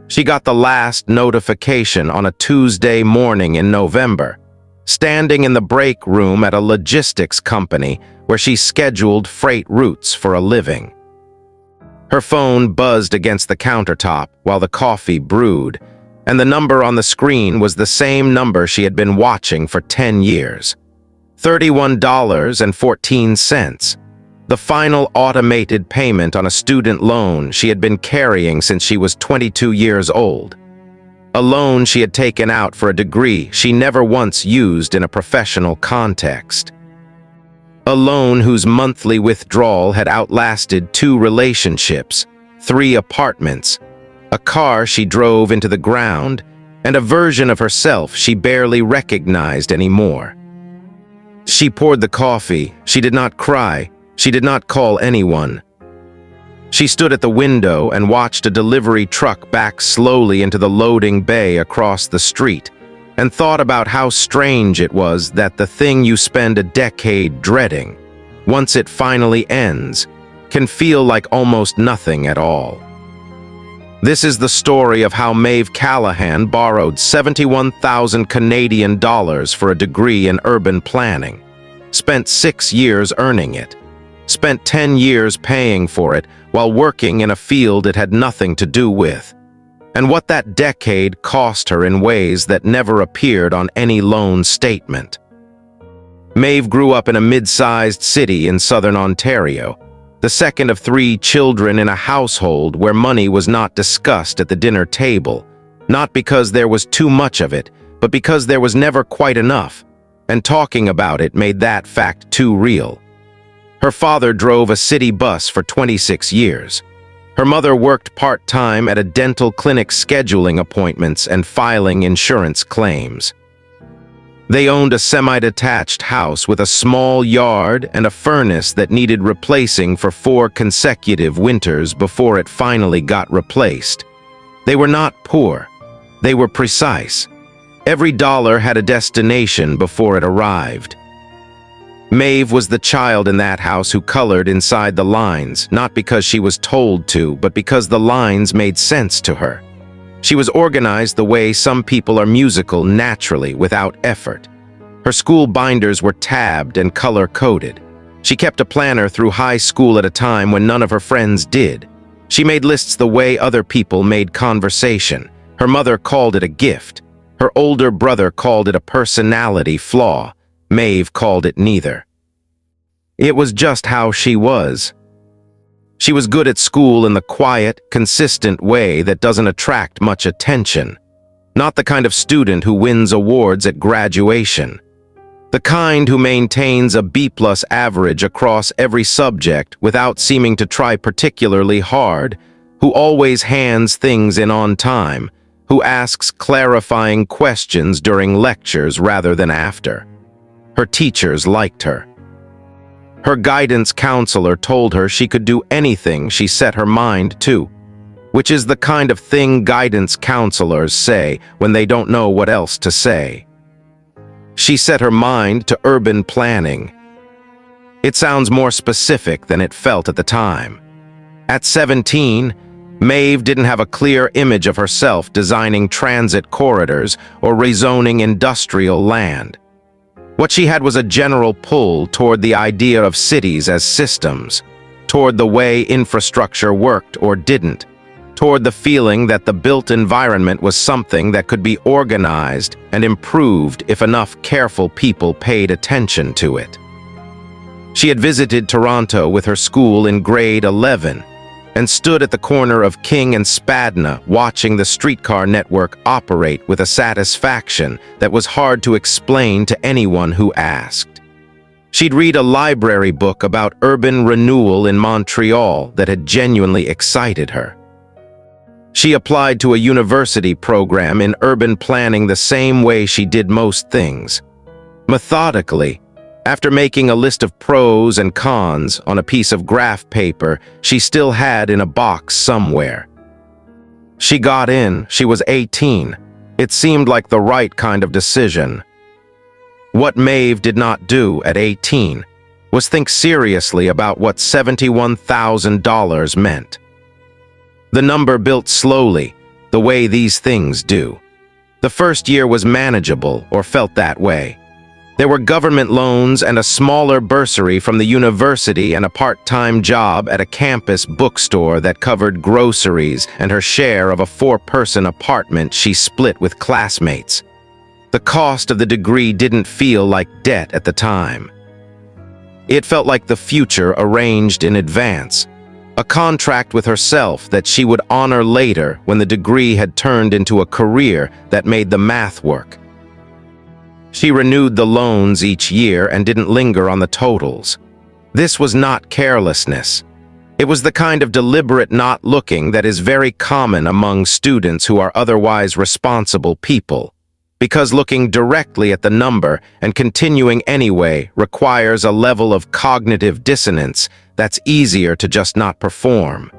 She got the last notification on a Tuesday morning in November, standing in the break room at a logistics company where she scheduled freight routes for a living. Her phone buzzed against the countertop while the coffee brewed, and the number on the screen was the same number she had been watching for 10 years. $31.14. The final automated payment on a student loan she had been carrying since she was 22 years old. A loan she had taken out for a degree she never once used in a professional context. A loan whose monthly withdrawal had outlasted 2 relationships, 3 apartments, a car she drove into the ground, and a version of herself she barely recognized anymore. She poured the coffee. She did not cry. She did not call anyone. She stood at the window and watched a delivery truck back slowly into the loading bay across the street, and thought about how strange it was that the thing you spend a decade dreading, once it finally ends, can feel like almost nothing at all. This is the story of how Maeve Callahan borrowed 71,000 Canadian dollars for a degree in urban planning, spent 6 years earning it, spent 10 years paying for it while working in a field it had nothing to do with, and what that decade cost her in ways that never appeared on any loan statement. Maeve grew up in a mid-sized city in southern Ontario, the second of 3 children in a household where money was not discussed at the dinner table, not because there was too much of it, but because there was never quite enough, and talking about it made that fact too real. Her father drove a city bus for 26 years. Her mother worked part-time at a dental clinic scheduling appointments and filing insurance claims. They owned a semi-detached house with a small yard and a furnace that needed replacing for 4 consecutive winters before it finally got replaced. They were not poor. They were precise. Every dollar had a destination before it arrived. Maeve was the child in that house who colored inside the lines, not because she was told to, but because the lines made sense to her. She was organized the way some people are musical naturally, without effort. Her school binders were tabbed and color-coded. She kept a planner through high school at a time when none of her friends did. She made lists the way other people made conversation. Her mother called it a gift. Her older brother called it a personality flaw. Maeve called it neither. It was just how she was. She was good at school in the quiet, consistent way that doesn't attract much attention. Not the kind of student who wins awards at graduation. The kind who maintains a B+ average across every subject without seeming to try particularly hard, who always hands things in on time, who asks clarifying questions during lectures rather than after. Her teachers liked her. Her guidance counselor told her she could do anything she set her mind to, which is the kind of thing guidance counselors say when they don't know what else to say. She set her mind to urban planning. It sounds more specific than it felt at the time. At 17, Maeve didn't have a clear image of herself designing transit corridors or rezoning industrial land. What she had was a general pull toward the idea of cities as systems, toward the way infrastructure worked or didn't, toward the feeling that the built environment was something that could be organized and improved if enough careful people paid attention to it. She had visited Toronto with her school in grade 11 and stood at the corner of King and Spadina watching the streetcar network operate with a satisfaction that was hard to explain to anyone who asked. She'd read a library book about urban renewal in Montreal that had genuinely excited her. She applied to a university program in urban planning the same way she did most things, methodically. After making a list of pros and cons on a piece of graph paper she still had in a box somewhere. She got in. She was 18. It seemed like the right kind of decision. What Maeve did not do at 18 was think seriously about what $71,000 meant. The number built slowly, the way these things do. The first year was manageable, or felt that way. There were government loans and a smaller bursary from the university and a part-time job at a campus bookstore that covered groceries and her share of a 4-person apartment she split with classmates. The cost of the degree didn't feel like debt at the time. It felt like the future arranged in advance, a contract with herself that she would honor later when the degree had turned into a career that made the math work. She renewed the loans each year and didn't linger on the totals. This was not carelessness. It was the kind of deliberate not looking that is very common among students who are otherwise responsible people, because looking directly at the number and continuing anyway requires a level of cognitive dissonance that's easier to just not perform.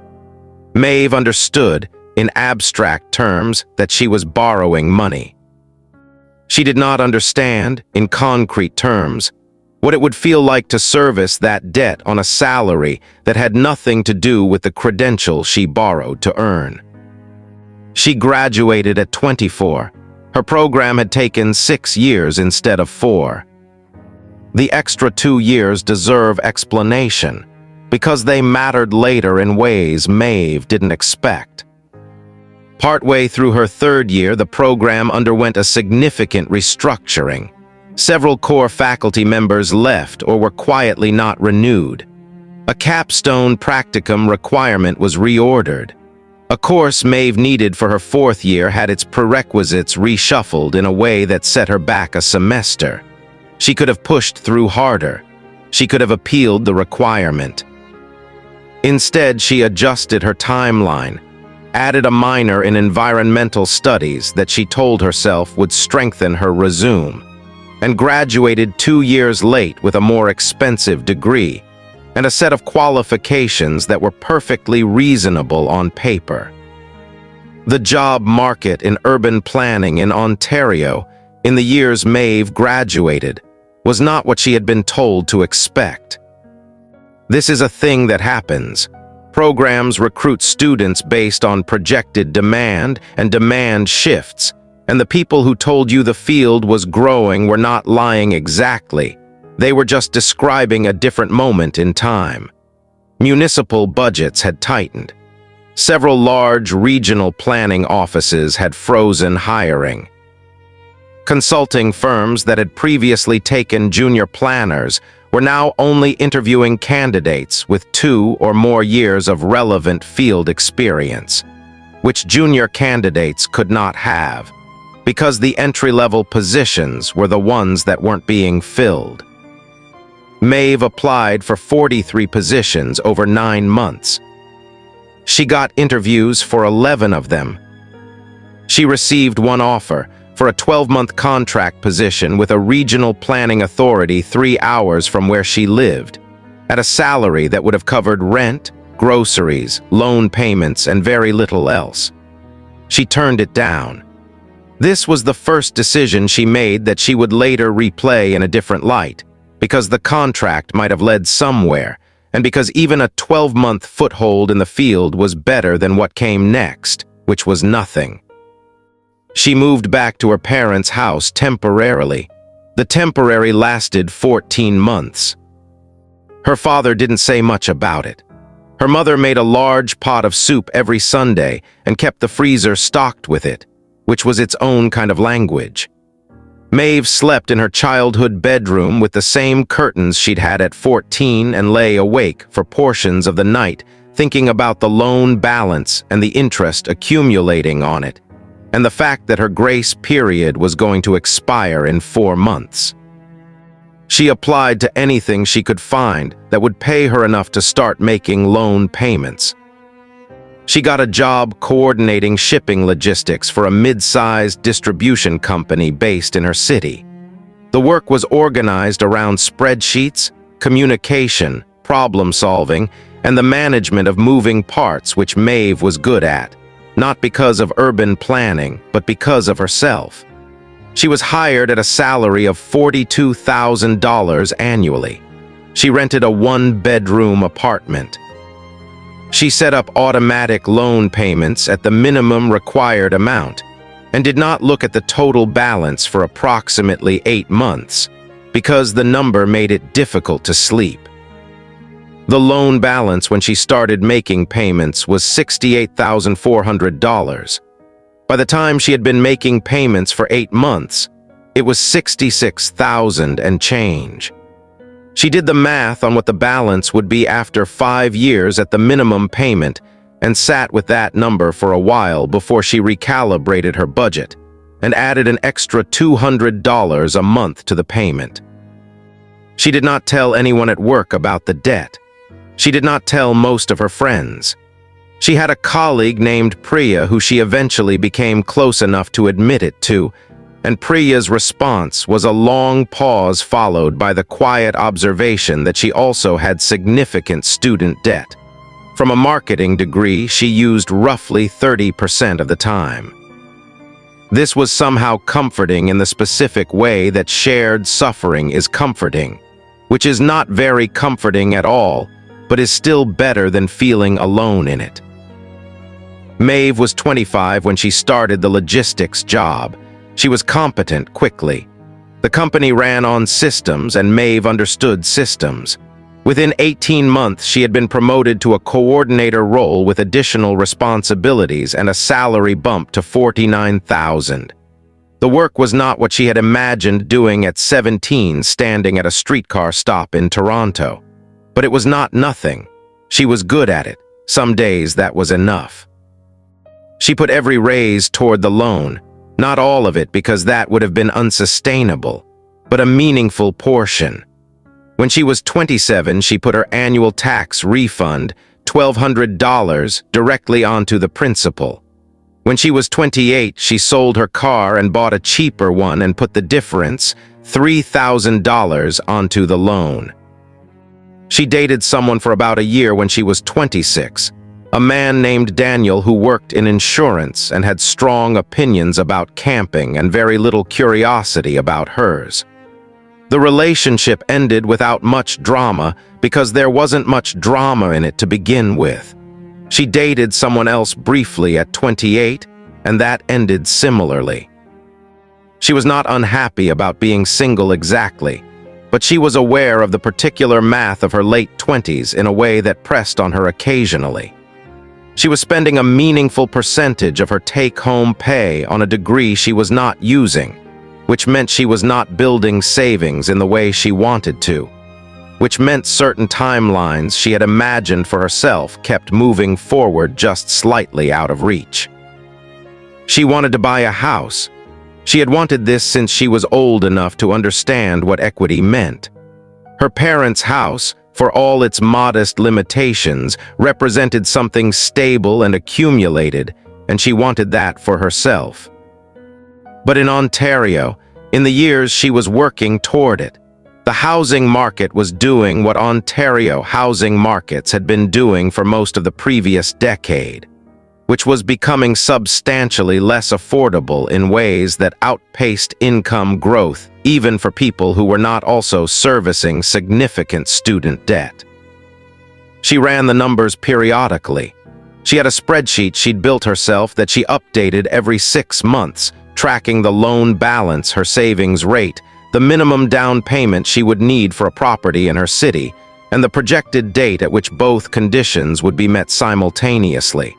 Maeve understood, in abstract terms, that she was borrowing money. She did not understand, in concrete terms, what it would feel like to service that debt on a salary that had nothing to do with the credential she borrowed to earn. She graduated at 24. Her program had taken 6 years instead of 4. The extra 2 years deserve explanation, because they mattered later in ways Maeve didn't expect. Partway through her 3rd year, the program underwent a significant restructuring. Several core faculty members left or were quietly not renewed. A capstone practicum requirement was reordered. A course Maeve needed for her 4th year had its prerequisites reshuffled in a way that set her back a semester. She could have pushed through harder. She could have appealed the requirement. Instead, she adjusted her timeline, added a minor in environmental studies that she told herself would strengthen her resume, and graduated 2 years late with a more expensive degree and a set of qualifications that were perfectly reasonable on paper. The job market in urban planning in Ontario in the years Maeve graduated was not what she had been told to expect. This is a thing that happens. Programs recruit students based on projected demand, and demand shifts, and the people who told you the field was growing were not lying exactly. They were just describing a different moment in time. Municipal budgets had tightened. Several large regional planning offices had frozen hiring. Consulting firms that had previously taken junior planners were now only interviewing candidates with 2 or more years of relevant field experience, which junior candidates could not have, because the entry-level positions were the ones that weren't being filled. Maeve applied for 43 positions over 9 months. She got interviews for 11 of them. She received one offer for a 12-month contract position with a regional planning authority 3 hours from where she lived, at a salary that would have covered rent, groceries, loan payments, and very little else. She turned it down. This was the first decision she made that she would later replay in a different light, because the contract might have led somewhere, and because even a 12-month foothold in the field was better than what came next, which was nothing. She moved back to her parents' house temporarily. The temporary lasted 14 months. Her father didn't say much about it. Her mother made a large pot of soup every Sunday and kept the freezer stocked with it, which was its own kind of language. Maeve slept in her childhood bedroom with the same curtains she'd had at 14 and lay awake for portions of the night, thinking about the loan balance and the interest accumulating on it, and the fact that her grace period was going to expire in 4 months. She applied to anything she could find that would pay her enough to start making loan payments. She got a job coordinating shipping logistics for a mid-sized distribution company based in her city. The work was organized around spreadsheets, communication, problem-solving, and the management of moving parts, which Maeve was good at, not because of urban planning, but because of herself. She was hired at a salary of $42,000 annually. She rented a 1-bedroom apartment. She set up automatic loan payments at the minimum required amount and did not look at the total balance for approximately 8 months because the number made it difficult to sleep. The loan balance when she started making payments was $68,400. By the time she had been making payments for 8 months, it was $66,000 and change. She did the math on what the balance would be after 5 years at the minimum payment and sat with that number for a while before she recalibrated her budget and added an extra $200 a month to the payment. She did not tell anyone at work about the debt. She did not tell most of her friends. She had a colleague named Priya who she eventually became close enough to admit it to, and Priya's response was a long pause followed by the quiet observation that she also had significant student debt. From a marketing degree, she used roughly 30% of the time. This was somehow comforting in the specific way that shared suffering is comforting, which is not very comforting at all, but is still better than feeling alone in it. Maeve was 25 when she started the logistics job. She was competent quickly. The company ran on systems and Maeve understood systems. Within 18 months, she had been promoted to a coordinator role with additional responsibilities and a salary bump to $49,000. The work was not what she had imagined doing at 17 standing at a streetcar stop in Toronto. But it was not nothing. She was good at it. Some days that was enough. She put every raise toward the loan, not all of it because that would have been unsustainable, but a meaningful portion. When she was 27, she put her annual tax refund, $1,200, directly onto the principal. When she was 28, she sold her car and bought a cheaper one and put the difference, $3,000, onto the loan. She dated someone for about a year when she was 26, a man named Daniel who worked in insurance and had strong opinions about camping and very little curiosity about hers. The relationship ended without much drama because there wasn't much drama in it to begin with. She dated someone else briefly at 28, and that ended similarly. She was not unhappy about being single exactly, but she was aware of the particular math of her late 20s in a way that pressed on her occasionally. She was spending a meaningful percentage of her take-home pay on a degree she was not using, which meant she was not building savings in the way she wanted to, which meant certain timelines she had imagined for herself kept moving forward just slightly out of reach. She wanted to buy a house. She had wanted this since she was old enough to understand what equity meant. Her parents' house, for all its modest limitations, represented something stable and accumulated, and she wanted that for herself. But in Ontario, in the years she was working toward it, the housing market was doing what Ontario housing markets had been doing for most of the previous decade, which was becoming substantially less affordable in ways that outpaced income growth, even for people who were not also servicing significant student debt. She ran the numbers periodically. She had a spreadsheet she'd built herself that she updated every 6 months, tracking the loan balance, her savings rate, the minimum down payment she would need for a property in her city, and the projected date at which both conditions would be met simultaneously.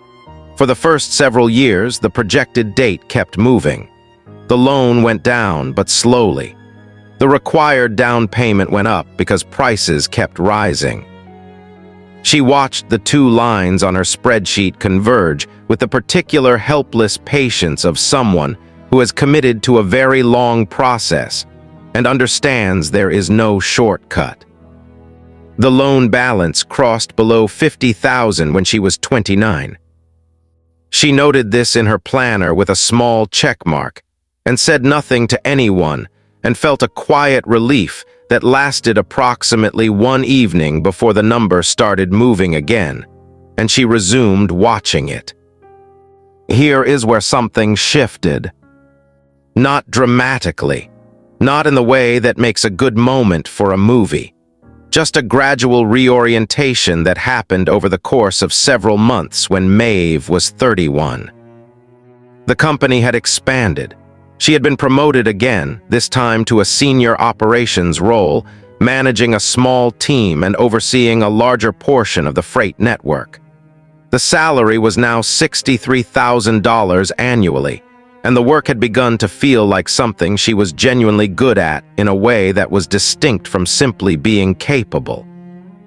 For the first several years, the projected date kept moving. The loan went down, but slowly. The required down payment went up because prices kept rising. She watched the 2 lines on her spreadsheet converge with the particular helpless patience of someone who has committed to a very long process and understands there is no shortcut. The loan balance crossed below $50,000 when she was 29. She noted this in her planner with a small check mark and said nothing to anyone and felt a quiet relief that lasted approximately 1 evening before the number started moving again, and she resumed watching it. Here is where something shifted. Not dramatically, not in the way that makes a good moment for a movie, just a gradual reorientation that happened over the course of several months when Maeve was 31. The company had expanded. She had been promoted again, this time to a senior operations role, managing a small team and overseeing a larger portion of the freight network. The salary was now $63,000 annually, and the work had begun to feel like something she was genuinely good at in a way that was distinct from simply being capable.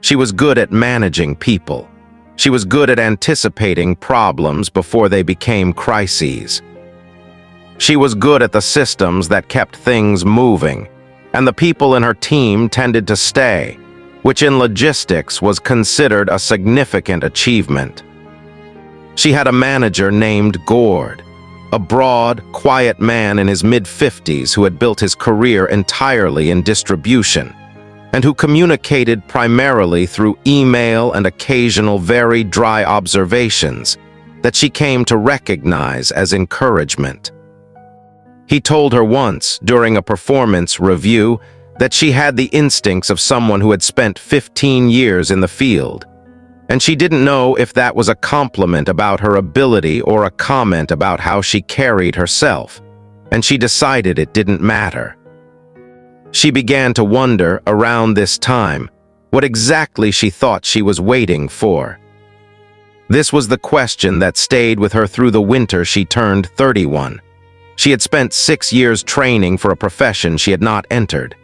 She was good at managing people. She was good at anticipating problems before they became crises. She was good at the systems that kept things moving, and the people in her team tended to stay, which in logistics was considered a significant achievement. She had a manager named Gord, a broad, quiet man in his mid-50s who had built his career entirely in distribution, and who communicated primarily through email and occasional very dry observations that she came to recognize as encouragement. He told her once, during a performance review, that she had the instincts of someone who had spent 15 years in the field, and she didn't know if that was a compliment about her ability or a comment about how she carried herself, and she decided it didn't matter. She began to wonder, around this time, what exactly she thought she was waiting for. This was the question that stayed with her through the winter she turned 31. She had spent 6 years training for a profession she had not entered.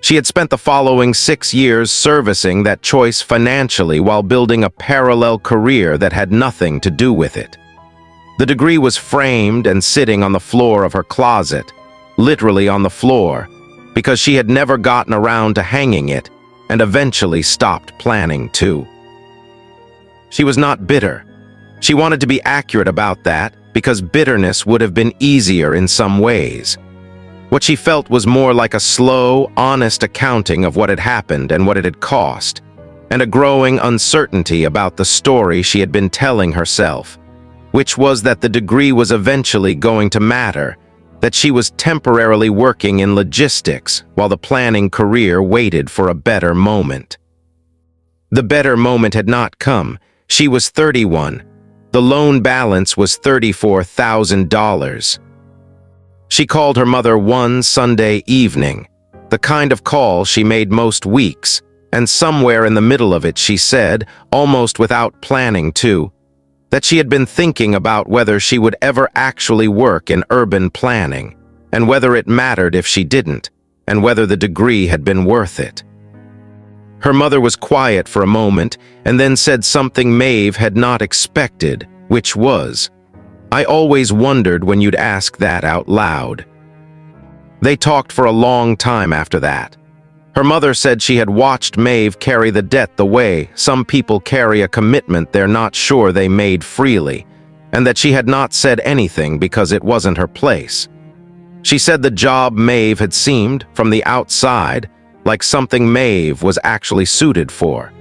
She had spent the following 6 years servicing that choice financially while building a parallel career that had nothing to do with it. The degree was framed and sitting on the floor of her closet, literally on the floor, because she had never gotten around to hanging it and eventually stopped planning to. She was not bitter. She wanted to be accurate about that because bitterness would have been easier in some ways. What she felt was more like a slow, honest accounting of what had happened and what it had cost, and a growing uncertainty about the story she had been telling herself, which was that the degree was eventually going to matter, that she was temporarily working in logistics while the planning career waited for a better moment. The better moment had not come. She was 31. The loan balance was $34,000. She called her mother one Sunday evening, the kind of call she made most weeks, and somewhere in the middle of it she said, almost without planning to, that she had been thinking about whether she would ever actually work in urban planning, and whether it mattered if she didn't, and whether the degree had been worth it. Her mother was quiet for a moment, and then said something Maeve had not expected, which was, "I always wondered when you'd ask that out loud." They talked for a long time after that. Her mother said she had watched Maeve carry the debt the way some people carry a commitment they're not sure they made freely, and that she had not said anything because it wasn't her place. She said the job Maeve had seemed, from the outside, like something Maeve was actually suited for.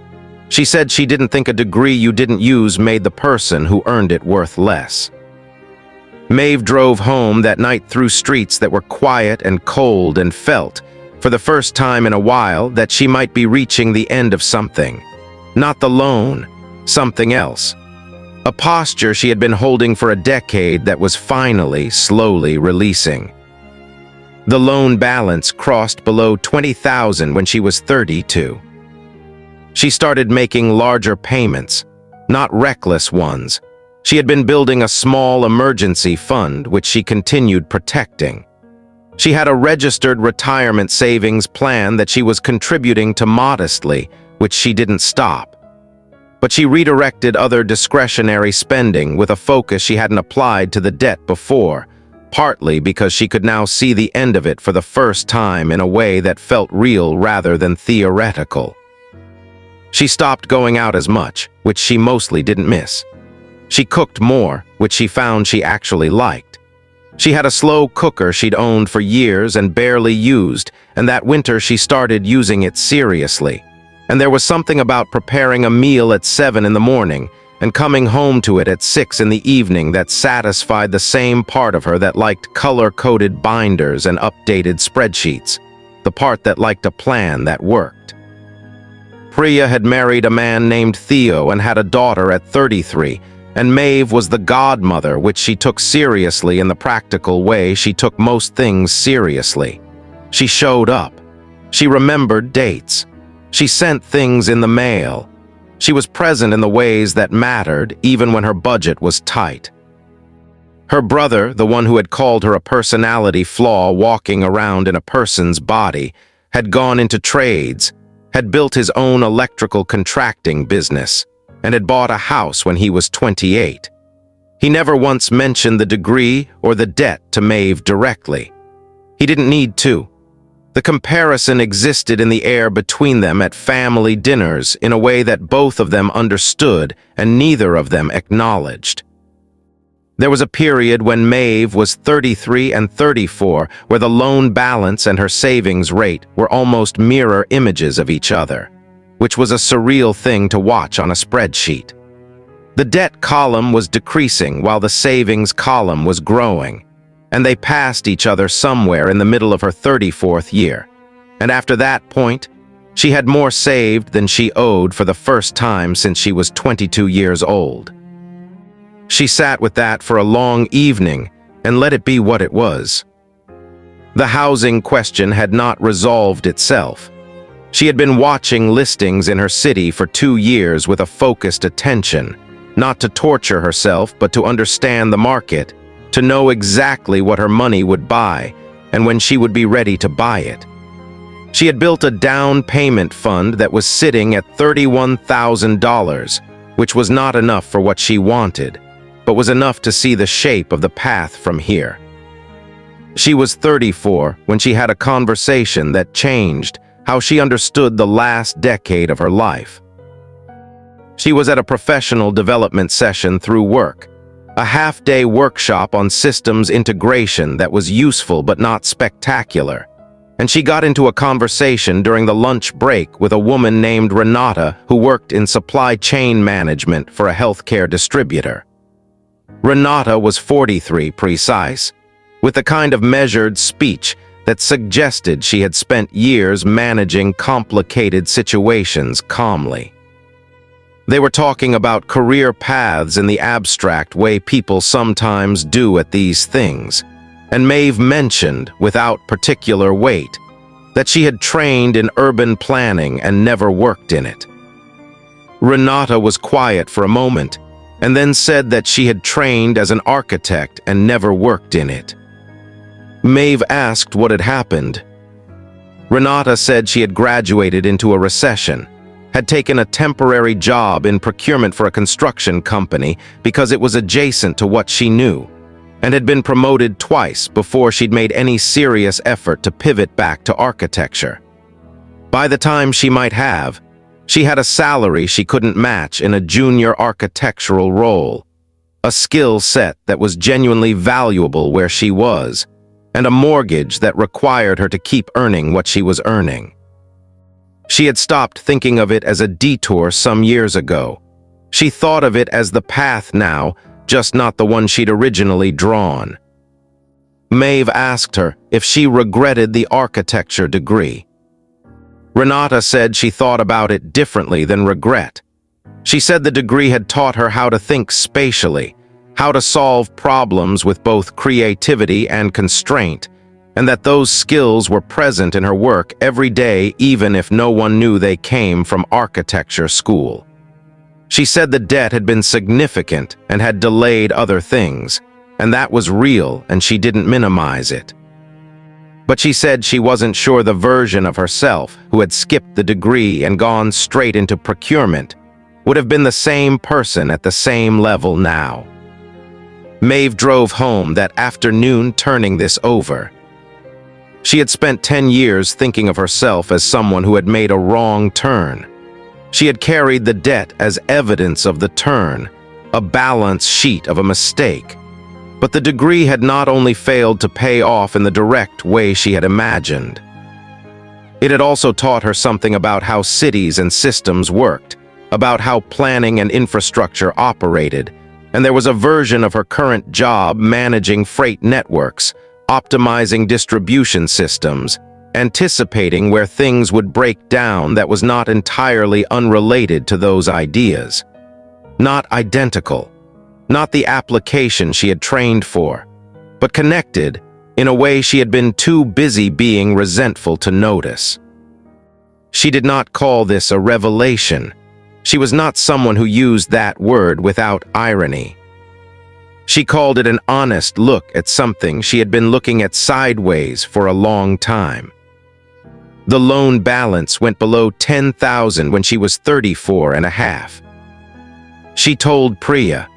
She said she didn't think a degree you didn't use made the person who earned it worth less. Maeve drove home that night through streets that were quiet and cold and felt, for the first time in a while, that she might be reaching the end of something. Not the loan, something else. A posture she had been holding for a decade that was finally, slowly releasing. The loan balance crossed below $20,000 when she was 32. She started making larger payments, not reckless ones. She had been building a small emergency fund, which she continued protecting. She had a registered retirement savings plan that she was contributing to modestly, which she didn't stop. But she redirected other discretionary spending with a focus she hadn't applied to the debt before, partly because she could now see the end of it for the first time in a way that felt real rather than theoretical. She stopped going out as much, which she mostly didn't miss. She cooked more, which she found she actually liked. She had a slow cooker she'd owned for years and barely used, and that winter she started using it seriously. And there was something about preparing a meal at 7 in the morning and coming home to it at 6 in the evening that satisfied the same part of her that liked color-coded binders and updated spreadsheets, the part that liked a plan that worked. Priya had married a man named Theo and had a daughter at 33, and Maeve was the godmother, which she took seriously in the practical way she took most things seriously. She showed up. She remembered dates. She sent things in the mail. She was present in the ways that mattered, even when her budget was tight. Her brother, the one who had called her a personality flaw walking around in a person's body, had gone into trades, had built his own electrical contracting business, and had bought a house when he was 28. He never once mentioned the degree or the debt to Maeve directly. He didn't need to. The comparison existed in the air between them at family dinners in a way that both of them understood and neither of them acknowledged. There was a period when Maeve was 33 and 34 where the loan balance and her savings rate were almost mirror images of each other, which was a surreal thing to watch on a spreadsheet. The debt column was decreasing while the savings column was growing, and they passed each other somewhere in the middle of her 34th year. And after that point, she had more saved than she owed for the first time since she was 22 years old. She sat with that for a long evening and let it be what it was. The housing question had not resolved itself. She had been watching listings in her city for 2 years with a focused attention, not to torture herself but to understand the market, to know exactly what her money would buy and when she would be ready to buy it. She had built a down payment fund that was sitting at $31,000, which was not enough for what she wanted, but was enough to see the shape of the path from here. She was 34 when she had a conversation that changed how she understood the last decade of her life. She was at a professional development session through work, a half-day workshop on systems integration that was useful but not spectacular, and she got into a conversation during the lunch break with a woman named Renata who worked in supply chain management for a healthcare distributor. Renata was 43 precise, with the kind of measured speech that suggested she had spent years managing complicated situations calmly. They were talking about career paths in the abstract way people sometimes do at these things, and Maeve mentioned, without particular weight, that she had trained in urban planning and never worked in it. Renata was quiet for a moment, and then said that she had trained as an architect and never worked in it. Maeve asked what had happened. Renata said she had graduated into a recession, had taken a temporary job in procurement for a construction company because it was adjacent to what she knew, and had been promoted twice before she'd made any serious effort to pivot back to architecture. By the time she might have, she had a salary she couldn't match in a junior architectural role, a skill set that was genuinely valuable where she was, and a mortgage that required her to keep earning what she was earning. She had stopped thinking of it as a detour some years ago. She thought of it as the path now, just not the one she'd originally drawn. Maeve asked her if she regretted the architecture degree. Renata said she thought about it differently than regret. She said the degree had taught her how to think spatially, how to solve problems with both creativity and constraint, and that those skills were present in her work every day even if no one knew they came from architecture school. She said the debt had been significant and had delayed other things, and that was real and she didn't minimize it. But she said she wasn't sure the version of herself who had skipped the degree and gone straight into procurement would have been the same person at the same level now. Maeve drove home that afternoon turning this over. She had spent 10 years thinking of herself as someone who had made a wrong turn. She had carried the debt as evidence of the turn, a balance sheet of a mistake. But the degree had not only failed to pay off in the direct way she had imagined. It had also taught her something about how cities and systems worked, about how planning and infrastructure operated, and there was a version of her current job managing freight networks, optimizing distribution systems, anticipating where things would break down that was not entirely unrelated to those ideas. Not identical, not the application she had trained for, but connected in a way she had been too busy being resentful to notice. She did not call this a revelation. She was not someone who used that word without irony. She called it an honest look at something she had been looking at sideways for a long time. The loan balance went below $10,000 when she was 34 and a half. She told Priya.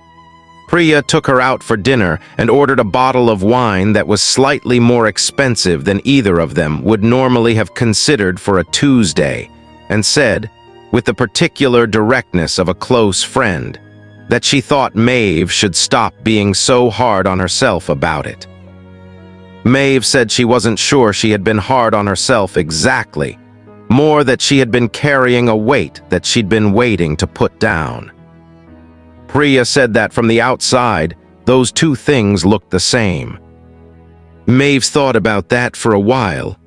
Priya took her out for dinner and ordered a bottle of wine that was slightly more expensive than either of them would normally have considered for a Tuesday, and said, with the particular directness of a close friend, that she thought Maeve should stop being so hard on herself about it. Maeve said she wasn't sure she had been hard on herself exactly, more that she had been carrying a weight that she'd been waiting to put down. Priya said that from the outside, those two things looked the same. Maeve's thought about that for a while.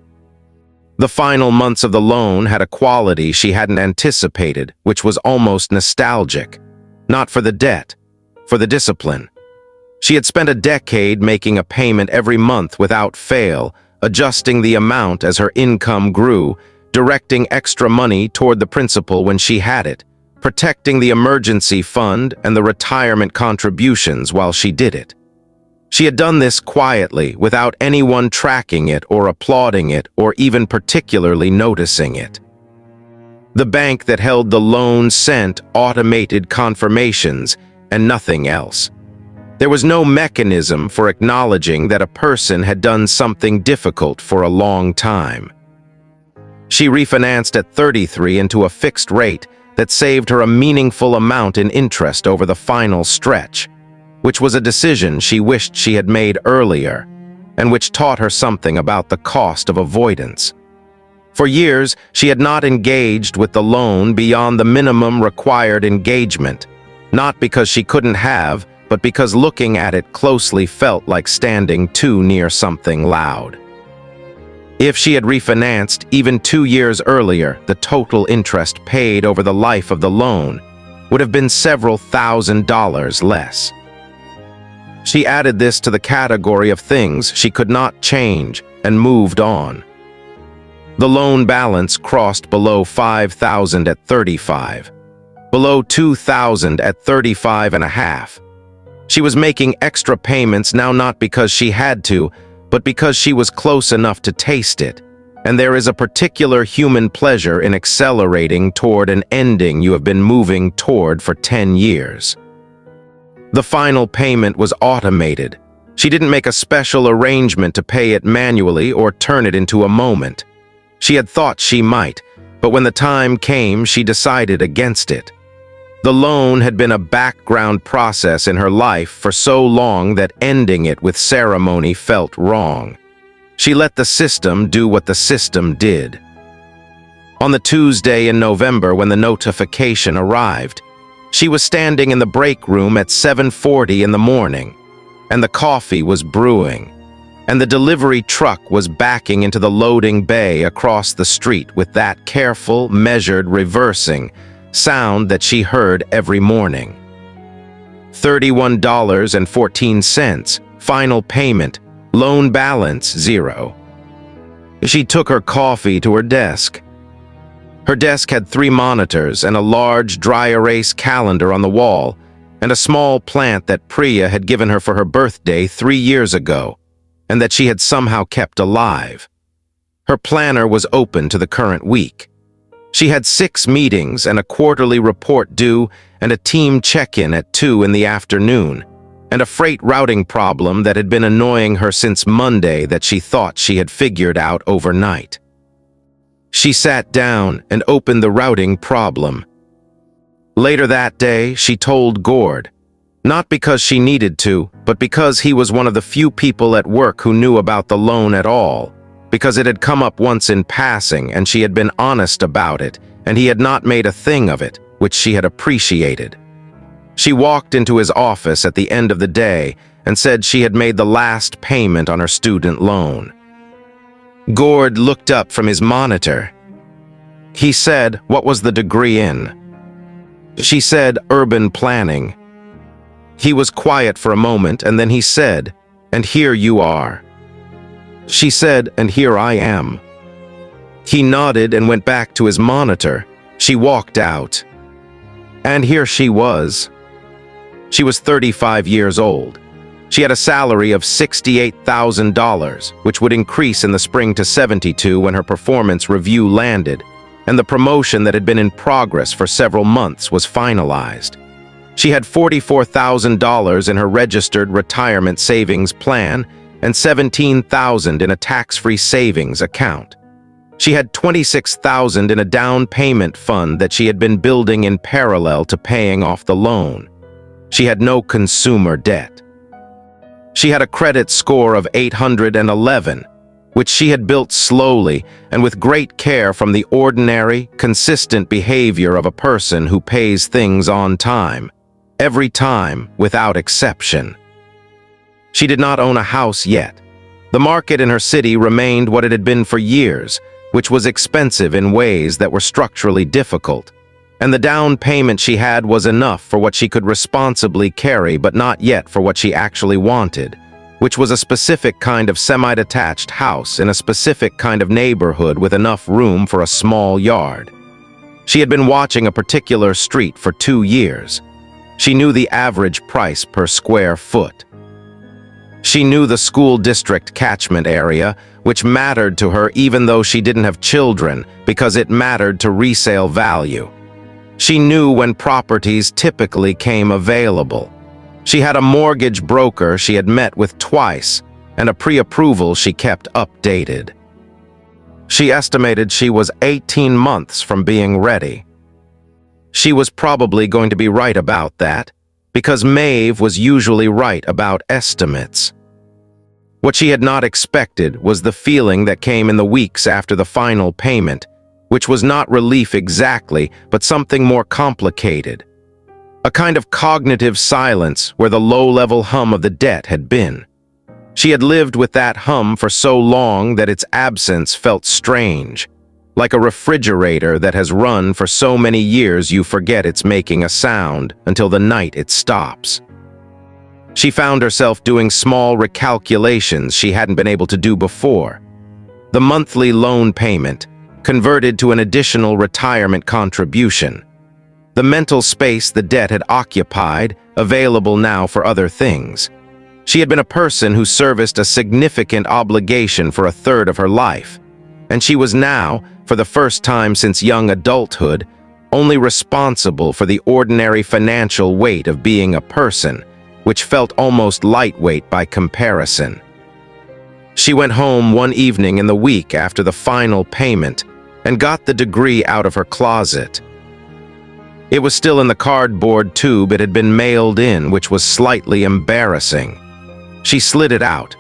The final months of the loan had a quality she hadn't anticipated, which was almost nostalgic. Not for the debt, for the discipline. She had spent a decade making a payment every month without fail, adjusting the amount as her income grew, directing extra money toward the principal when she had it, protecting the emergency fund and the retirement contributions while she did it. She had done this quietly, without anyone tracking it or applauding it or even particularly noticing it. The bank that held the loan sent automated confirmations and nothing else. There was no mechanism for acknowledging that a person had done something difficult for a long time. She refinanced at 33 into a fixed rate that saved her a meaningful amount in interest over the final stretch, which was a decision she wished she had made earlier, and which taught her something about the cost of avoidance. For years, she had not engaged with the loan beyond the minimum required engagement, not because she couldn't have, but because looking at it closely felt like standing too near something loud. If she had refinanced even 2 years earlier, the total interest paid over the life of the loan would have been several $1,000s less. She added this to the category of things she could not change and moved on. The loan balance crossed below $5,000 at 35, below $2,000 at 35 and a half. She was making extra payments now not because she had to, but because she was close enough to taste it, and there is a particular human pleasure in accelerating toward an ending you have been moving toward for 10 years. The final payment was automated. She didn't make a special arrangement to pay it manually or turn it into a moment. She had thought she might, but when the time came, she decided against it. The loan had been a background process in her life for so long that ending it with ceremony felt wrong. She let the system do what the system did. On the Tuesday in November when the notification arrived, she was standing in the break room at 7:40 in the morning, and the coffee was brewing, and the delivery truck was backing into the loading bay across the street with that careful, measured reversing sound that she heard every morning. $31.14, final payment, loan balance $0. She took her coffee to her desk. Her desk had 3 monitors and a large dry erase calendar on the wall, and a small plant that Priya had given her for her birthday 3 years ago, and that she had somehow kept alive. Her planner was open to the current week. She had 6 meetings and a quarterly report due and a team check-in at 2 in the afternoon, and a freight routing problem that had been annoying her since Monday that she thought she had figured out overnight. She sat down and opened the routing problem. Later that day, she told Gord, not because she needed to, but because he was one of the few people at work who knew about the loan at all, because it had come up once in passing and she had been honest about it, and he had not made a thing of it, which she had appreciated. She walked into his office at the end of the day and said she had made the last payment on her student loan. Gord looked up from his monitor. He said, "What was the degree in?" She said, "Urban planning." He was quiet for a moment, and then he said, "And here you are." She said, "And here I am." He nodded and went back to his monitor. She walked out. And here she was. She was 35 years old. She had a salary of $68,000, which would increase in the spring to $72,000 when her performance review landed, and the promotion that had been in progress for several months was finalized. She had $44,000 in her registered retirement savings plan and $17,000 in a tax-free savings account. She had $26,000 in a down payment fund that she had been building in parallel to paying off the loan. She had no consumer debt. She had a credit score of 811, which she had built slowly and with great care from the ordinary, consistent behavior of a person who pays things on time, every time, without exception. She did not own a house yet. The market in her city remained what it had been for years, which was expensive in ways that were structurally difficult, and the down payment she had was enough for what she could responsibly carry, but not yet for what she actually wanted, which was a specific kind of semi-detached house in a specific kind of neighborhood with enough room for a small yard. She had been watching a particular street for 2 years. She knew the average price per square foot. She knew the school district catchment area, which mattered to her even though she didn't have children, because it mattered to resale value. She knew when properties typically came available. She had a mortgage broker she had met with twice, and a pre-approval she kept updated. She estimated she was 18 months from being ready. She was probably going to be right about that, because Maeve was usually right about estimates. What she had not expected was the feeling that came in the weeks after the final payment, which was not relief exactly, but something more complicated. A kind of cognitive silence where the low-level hum of the debt had been. She had lived with that hum for so long that its absence felt strange, like a refrigerator that has run for so many years you forget it's making a sound until the night it stops. She found herself doing small recalculations she hadn't been able to do before. The monthly loan payment, converted to an additional retirement contribution. The mental space the debt had occupied, available now for other things. She had been a person who serviced a significant obligation for a third of her life, and she was now, for the first time since young adulthood, only responsible for the ordinary financial weight of being a person, which felt almost lightweight by comparison. She went home one evening in the week after the final payment and got the degree out of her closet. It was still in the cardboard tube it had been mailed in, which was slightly embarrassing. She slid it out.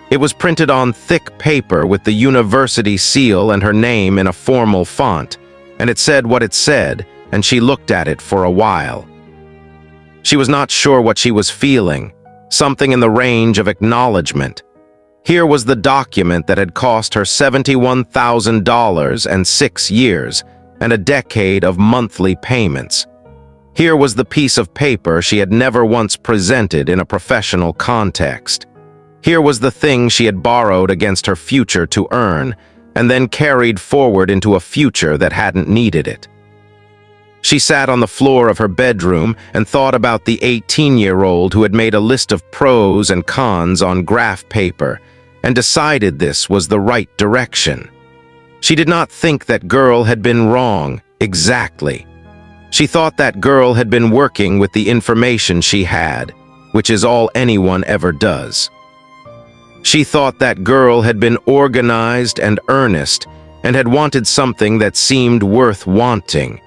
It was printed on thick paper with the university seal and her name in a formal font, and it said what it said, and she looked at it for a while. She was not sure what she was feeling, something in the range of acknowledgement. Here was the document that had cost her $71,000 and 6 years, and a decade of monthly payments. Here was the piece of paper she had never once presented in a professional context. Here was the thing she had borrowed against her future to earn, and then carried forward into a future that hadn't needed it. She sat on the floor of her bedroom and thought about the 18-year-old who had made a list of pros and cons on graph paper, and decided this was the right direction. She did not think that girl had been wrong, exactly. She thought that girl had been working with the information she had, which is all anyone ever does. She thought that girl had been organized and earnest, and had wanted something that seemed worth wanting,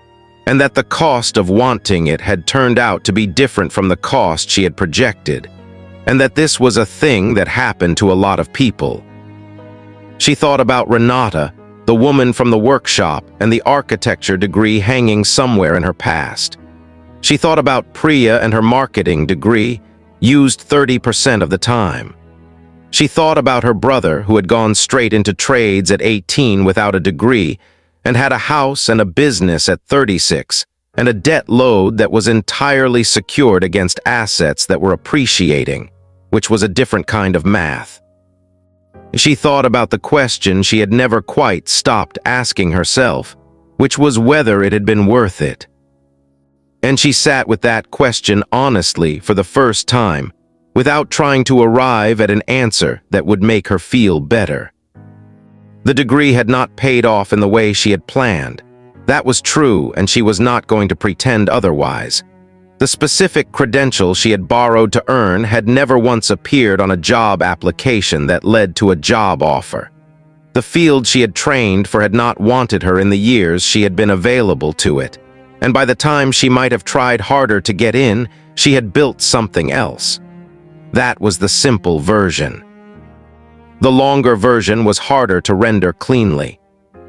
and that the cost of wanting it had turned out to be different from the cost she had projected, and that this was a thing that happened to a lot of people. She thought about Renata, the woman from the workshop, and the architecture degree hanging somewhere in her past. She thought about Priya and her marketing degree, used 30% of the time. She thought about her brother, who had gone straight into trades at 18 without a degree, and had a house and a business at 36, and a debt load that was entirely secured against assets that were appreciating, which was a different kind of math. She thought about the question she had never quite stopped asking herself, which was whether it had been worth it. And she sat with that question honestly for the first time, without trying to arrive at an answer that would make her feel better. The degree had not paid off in the way she had planned. That was true, and she was not going to pretend otherwise. The specific credential she had borrowed to earn had never once appeared on a job application that led to a job offer. The field she had trained for had not wanted her in the years she had been available to it, and by the time she might have tried harder to get in, she had built something else. That was the simple version. The longer version was harder to render cleanly.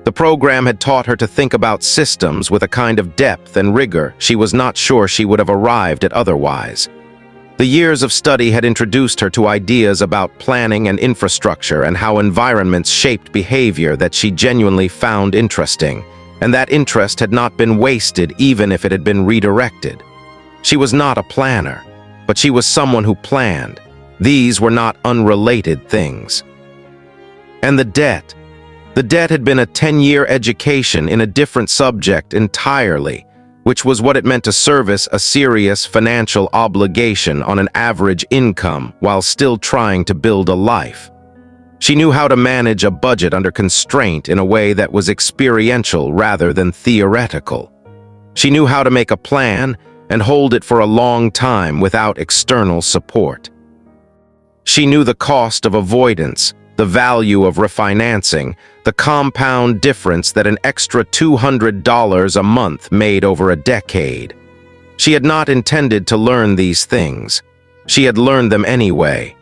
The program had taught her to think about systems with a kind of depth and rigor she was not sure she would have arrived at otherwise. The years of study had introduced her to ideas about planning and infrastructure and how environments shaped behavior that she genuinely found interesting, and that interest had not been wasted even if it had been redirected. She was not a planner, but she was someone who planned. These were not unrelated things. And the debt. The debt had been a 10-year education in a different subject entirely, which was what it meant to service a serious financial obligation on an average income while still trying to build a life. She knew how to manage a budget under constraint in a way that was experiential rather than theoretical. She knew how to make a plan and hold it for a long time without external support. She knew the cost of avoidance, the value of refinancing, the compound difference that an extra $200 a month made over a decade. She had not intended to learn these things. She had learned them anyway.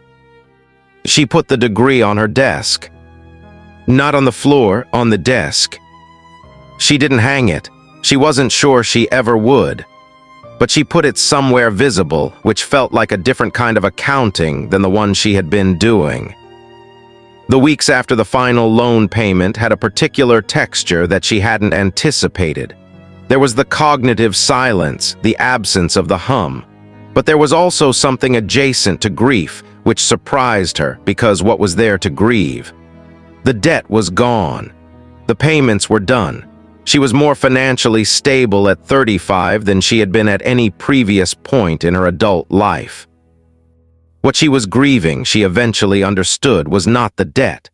She put the degree on her desk. Not on the floor, on the desk. She didn't hang it. She wasn't sure she ever would. But she put it somewhere visible, which felt like a different kind of accounting than the one she had been doing. The weeks after the final loan payment had a particular texture that she hadn't anticipated. There was the cognitive silence, the absence of the hum. But there was also something adjacent to grief, which surprised her because what was there to grieve? The debt was gone. The payments were done. She was more financially stable at 35 than she had been at any previous point in her adult life. What she was grieving, she eventually understood, was not the debt.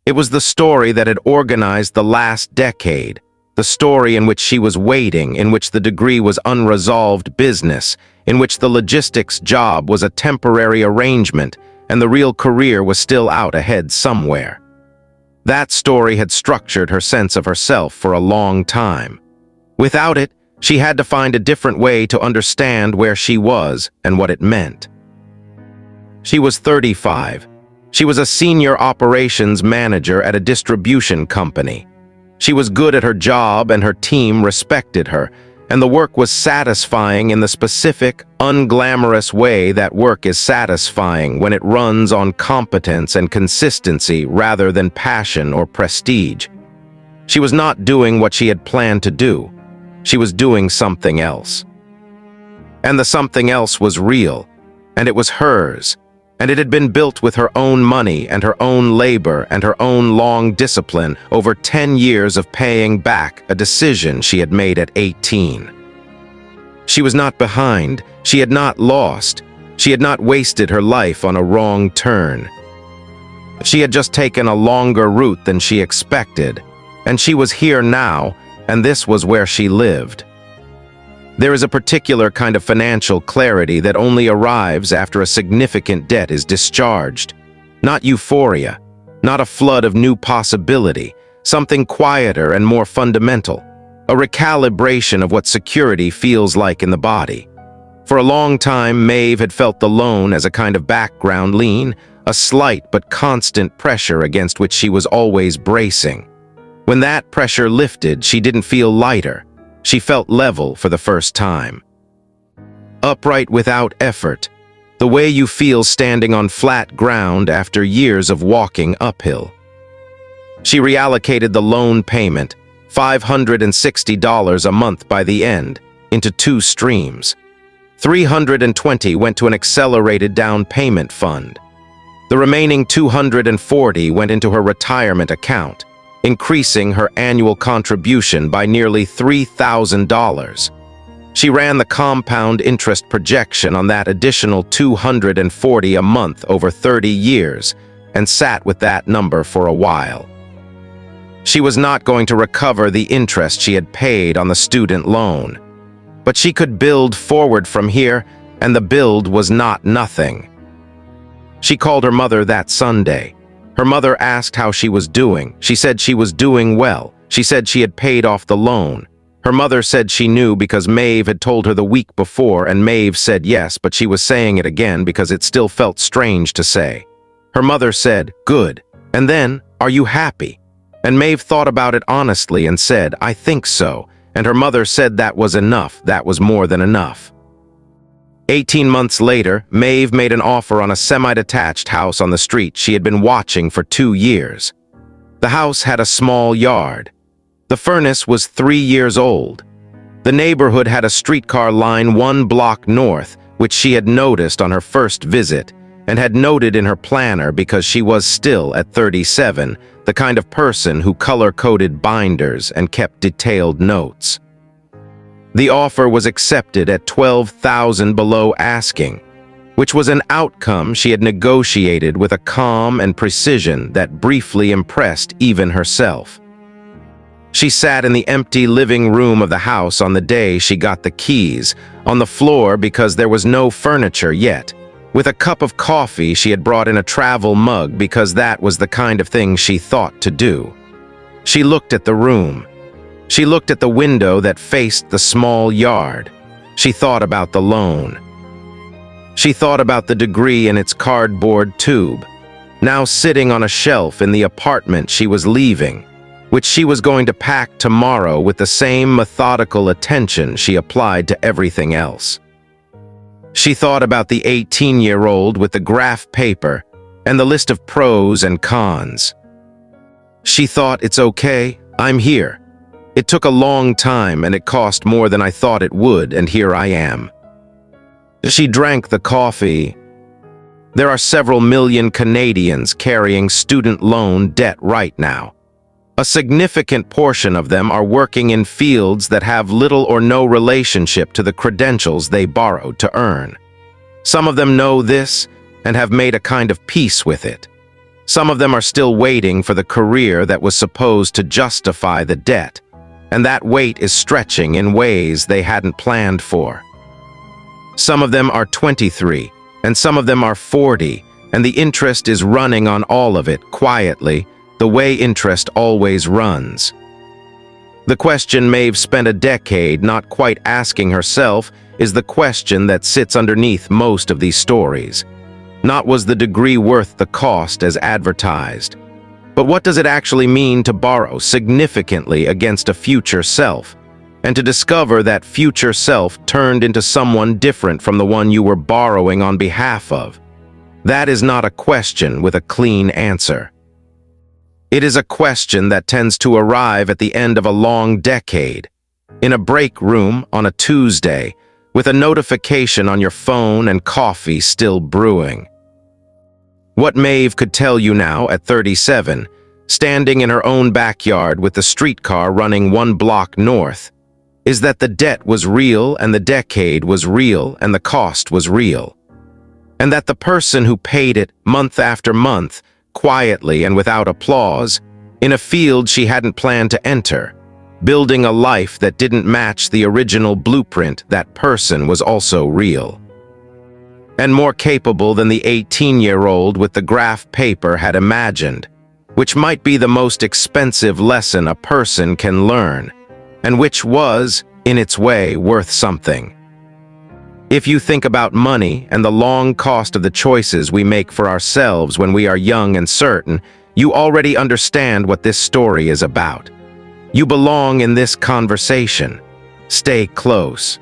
It was the story that had organized the last decade, the story in which she was waiting, in which the degree was unresolved business, in which the logistics job was a temporary arrangement, and the real career was still out ahead somewhere. That story had structured her sense of herself for a long time. Without it, she had to find a different way to understand where she was and what it meant. She was 35. She was a senior operations manager at a distribution company. She was good at her job and her team respected her, and the work was satisfying in the specific, unglamorous way that work is satisfying when it runs on competence and consistency rather than passion or prestige. She was not doing what she had planned to do. She was doing something else. And the something else was real, and it was hers, and it had been built with her own money and her own labor and her own long discipline over 10 years of paying back a decision she had made at 18. She was not behind. She had not lost. She had not wasted her life on a wrong turn. She had just taken a longer route than she expected, and she was here now, and this was where she lived. There is a particular kind of financial clarity that only arrives after a significant debt is discharged. Not euphoria, not a flood of new possibility, something quieter and more fundamental, a recalibration of what security feels like in the body. For a long time, Maeve had felt the loan as a kind of background lean, a slight but constant pressure against which she was always bracing. When that pressure lifted, she didn't feel lighter. She felt level for the first time. Upright without effort. The way you feel standing on flat ground after years of walking uphill. She reallocated the loan payment, $560 a month by the end, into 2 streams. $320 went to an accelerated down payment fund. The remaining $240 went into her retirement account, increasing her annual contribution by nearly $3,000. She ran the compound interest projection on that additional $240 a month over 30 years and sat with that number for a while. She was not going to recover the interest she had paid on the student loan, but she could build forward from here, and the build was not nothing. She called her mother that Sunday. Her mother asked how she was doing. She said she was doing well. She said she had paid off the loan. Her mother said she knew because Maeve had told her the week before, and Maeve said yes, but she was saying it again because it still felt strange to say. Her mother said, "Good. And then, are you happy?" And Maeve thought about it honestly and said, "I think so." And her mother said that was enough. That was more than enough. 18 months later, Maeve made an offer on a semi-detached house on the street she had been watching for 2 years. The house had a small yard. The furnace was 3 years old. The neighborhood had a streetcar line 1 block north, which she had noticed on her first visit, and had noted in her planner because she was still, at 37, the kind of person who color-coded binders and kept detailed notes. The offer was accepted at $12,000 below asking, which was an outcome she had negotiated with a calm and precision that briefly impressed even herself. She sat in the empty living room of the house on the day she got the keys, on the floor because there was no furniture yet, with a cup of coffee she had brought in a travel mug because that was the kind of thing she thought to do. She looked at the room. She looked at the window that faced the small yard. She thought about the loan. She thought about the degree in its cardboard tube, now sitting on a shelf in the apartment she was leaving, which she was going to pack tomorrow with the same methodical attention she applied to everything else. She thought about the 18-year-old with the graph paper and the list of pros and cons. She thought, "It's okay, I'm here. It took a long time and it cost more than I thought it would, and here I am." She drank the coffee. There are several million Canadians carrying student loan debt right now. A significant portion of them are working in fields that have little or no relationship to the credentials they borrowed to earn. Some of them know this and have made a kind of peace with it. Some of them are still waiting for the career that was supposed to justify the debt, and that wait is stretching in ways they hadn't planned for. Some of them are 23, and some of them are 40, and the interest is running on all of it quietly, the way interest always runs. The question Maeve spent a decade not quite asking herself is the question that sits underneath most of these stories. Not was the degree worth the cost as advertised, but what does it actually mean to borrow significantly against a future self, and to discover that future self turned into someone different from the one you were borrowing on behalf of? That is not a question with a clean answer. It is a question that tends to arrive at the end of a long decade, in a break room on a Tuesday, with a notification on your phone and coffee still brewing. What Maeve could tell you now at 37, standing in her own backyard with the streetcar running 1 block north, is that the debt was real and the decade was real and the cost was real. And that the person who paid it month after month, quietly and without applause, in a field she hadn't planned to enter, building a life that didn't match the original blueprint, that person was also real. And more capable than the 18-year-old with the graph paper had imagined, which might be the most expensive lesson a person can learn, and which was, in its way, worth something. If you think about money and the long cost of the choices we make for ourselves when we are young and certain, you already understand what this story is about. You belong in this conversation. Stay close.